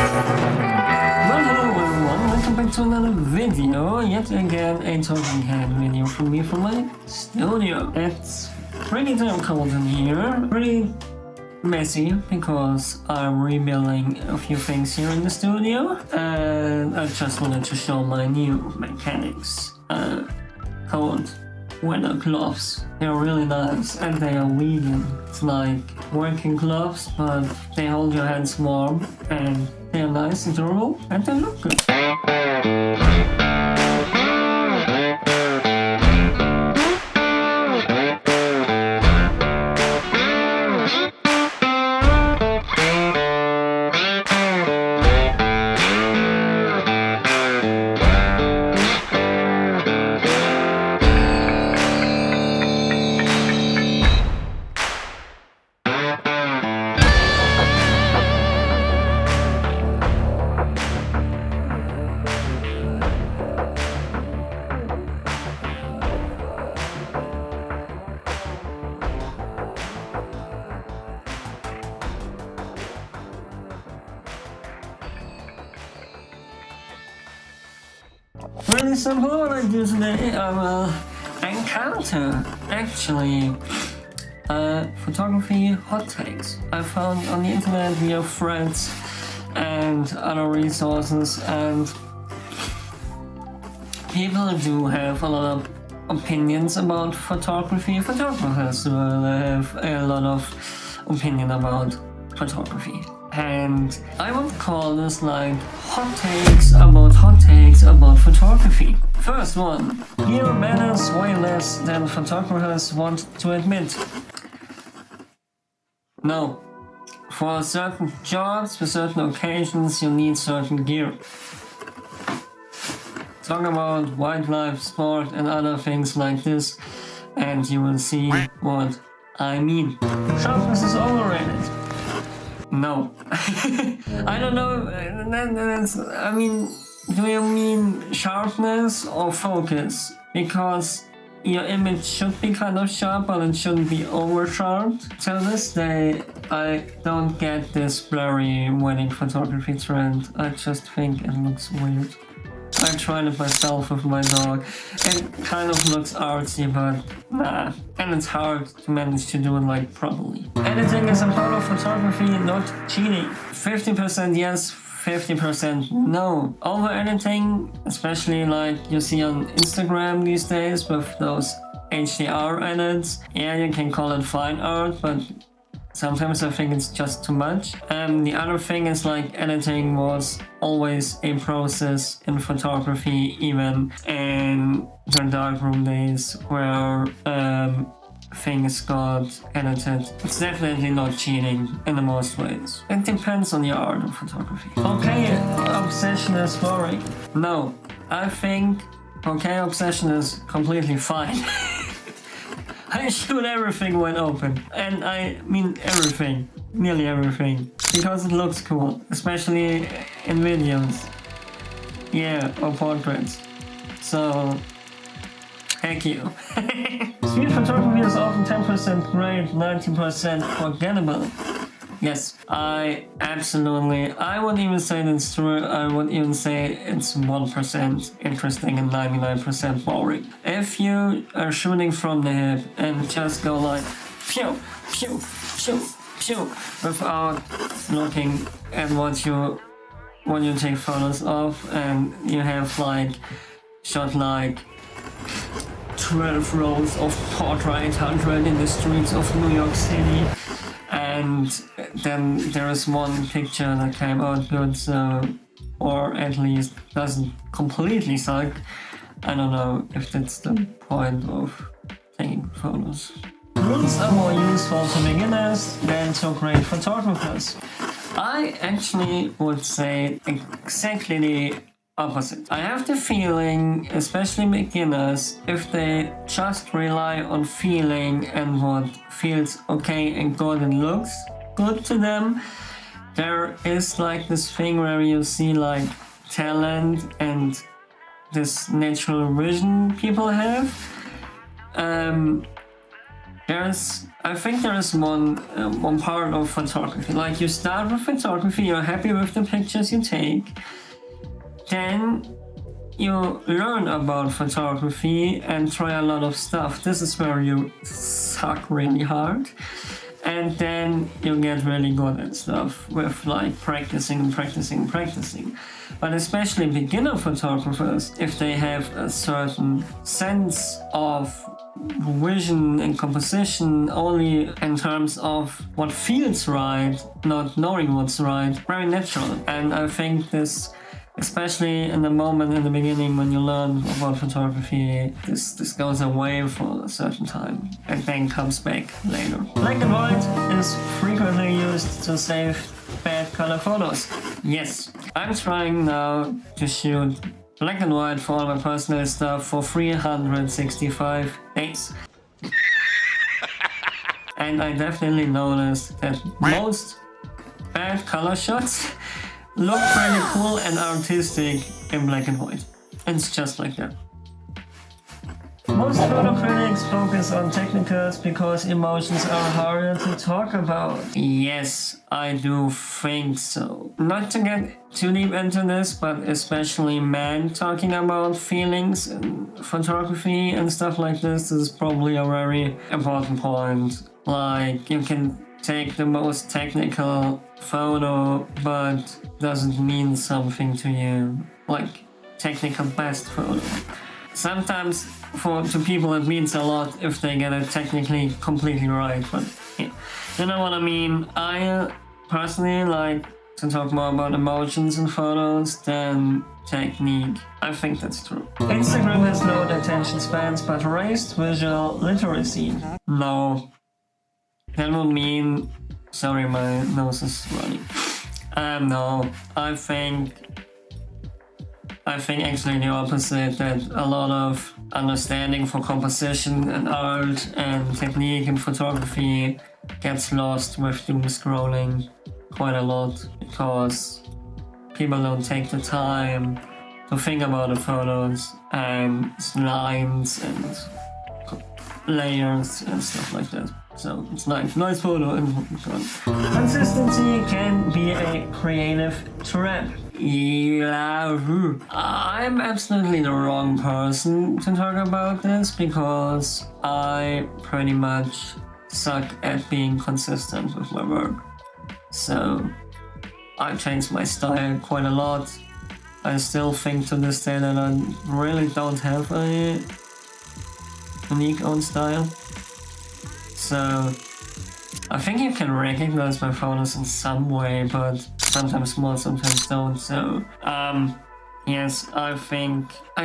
Well, hello everyone, welcome back to another video. Yet again, a talking head video from me from my studio. It's pretty damn cold in here, pretty messy because I'm rebuilding a few things here in the studio, and I just wanted to show my new mechanics. Cold weather gloves. They're really nice and they are vegan. It's like working gloves, but they hold your hands warm and they're nice and durable and they look good. Really simple what I do today. I will encounter actually photography hot takes I found on the internet via threads and other resources, and people do have a lot of opinions about photography. Photographers will have a lot of opinion about photography. And I would call this like hot takes about photography. First one, gear matters way less than photographers want to admit. No. For certain jobs, for certain occasions, you need certain gear. Talk about wildlife, sport and other things like this, and you will see what I mean. Sharpness is overrated. No. I don't know, I mean, do you mean sharpness or focus? Because your image should be kind of sharp, but it shouldn't be over sharp. Till this day, I don't get this blurry wedding photography trend. I just think it looks weird. I tried it myself with my dog. It kind of looks artsy, but nah. And it's hard to manage to do it like properly. Editing is a part of photography, not cheating. 50% yes, 50% no. Over editing, especially like you see on Instagram these days with those HDR edits. Yeah, you can call it fine art, but sometimes I think it's just too much. The other thing is like editing was always a process in photography, even in the darkroom days where things got edited. It's definitely not cheating in the most ways. It depends on your art of photography. Okay, obsession is boring. No, I think okay obsession is completely fine. I shoot everything when open, and I mean everything, nearly everything, because it looks cool, especially in videos, yeah, or portraits, so heck you. Street photography is often 10% great, 90% forgettable. Yes, I would even say that's true. I would even say it's 1% interesting and 99% boring. If you are shooting from the hip and just go like pew, pew, pew, pew, without looking at what you take photos of, and you have like shot like 12 rows of Portra 800 in the streets of New York City, and then there is one picture that came out good, so, or at least doesn't completely suck. I don't know if that's the point of taking photos. Rules are more useful to beginners than to great photographers. I actually would say exactly the opposite. I have the feeling, especially beginners, if they just rely on feeling and what feels okay and good and looks good to them, there is like this thing where you see like talent and this natural vision people have. I think there is one part of photography. Like, you start with photography, you're happy with the pictures you take, then you learn about photography and try a lot of stuff. This is where you suck really hard, and then you get really good at stuff with like practicing. But especially beginner photographers, if they have a certain sense of vision and composition only in terms of what feels right, not knowing what's right, very natural. And I think this, especially in the moment in the beginning when you learn about photography, this goes away for a certain time and then comes back later. Black and white is frequently used to save bad color photos. Yes, I'm trying now to shoot black and white for all my personal stuff for 365 days. And I definitely noticed that most bad color shots look pretty cool and artistic in black and white. It's just like that. Most photo critics focus on technicals because emotions are harder to talk about. Yes, I do think so. Not to get too deep into this, but especially men talking about feelings and photography and stuff like this is probably a very important point. Like, you can take the most technical photo, but doesn't mean something to you. Like, technical best photo. Sometimes to people it means a lot if they get it technically completely right, but yeah. You know what I mean? I personally like to talk more about emotions in photos than technique. I think that's true. Instagram has low attention spans but raised visual literacy. No. That would mean... Sorry, my nose is running. No, I think actually the opposite, that a lot of understanding for composition and art and technique in photography gets lost with doom scrolling quite a lot because people don't take the time to think about the photos and lines and layers and stuff like that. So it's nice photo and consistency can be a creative trap. Yeah, I'm absolutely the wrong person to talk about this because I pretty much suck at being consistent with my work. So I changed my style quite a lot. I still think to this day that I really don't have a unique own style. So I think you can recognize my photos in some way, but sometimes more, sometimes don't. So yes, I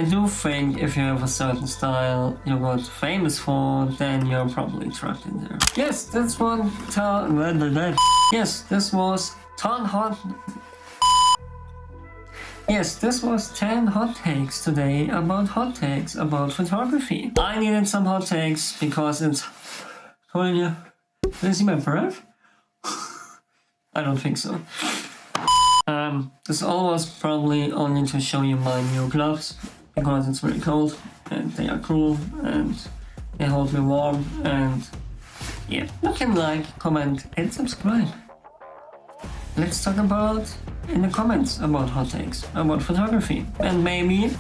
do think if you have a certain style you got famous for, then you're probably trapped in there. Yes, this was 10 hot takes today about hot takes about photography. I needed some hot takes because it's cold in here. Did you see my breath? I don't think so. This all was probably only to show you my new gloves because it's very cold and they are cool and they hold me warm, and yeah, you can like, comment and subscribe. Let's talk about in the comments about hot takes about photography, and maybe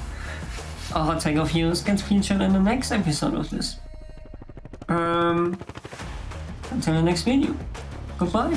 a hot take of yours gets featured in the next episode of this. Until the next video, goodbye.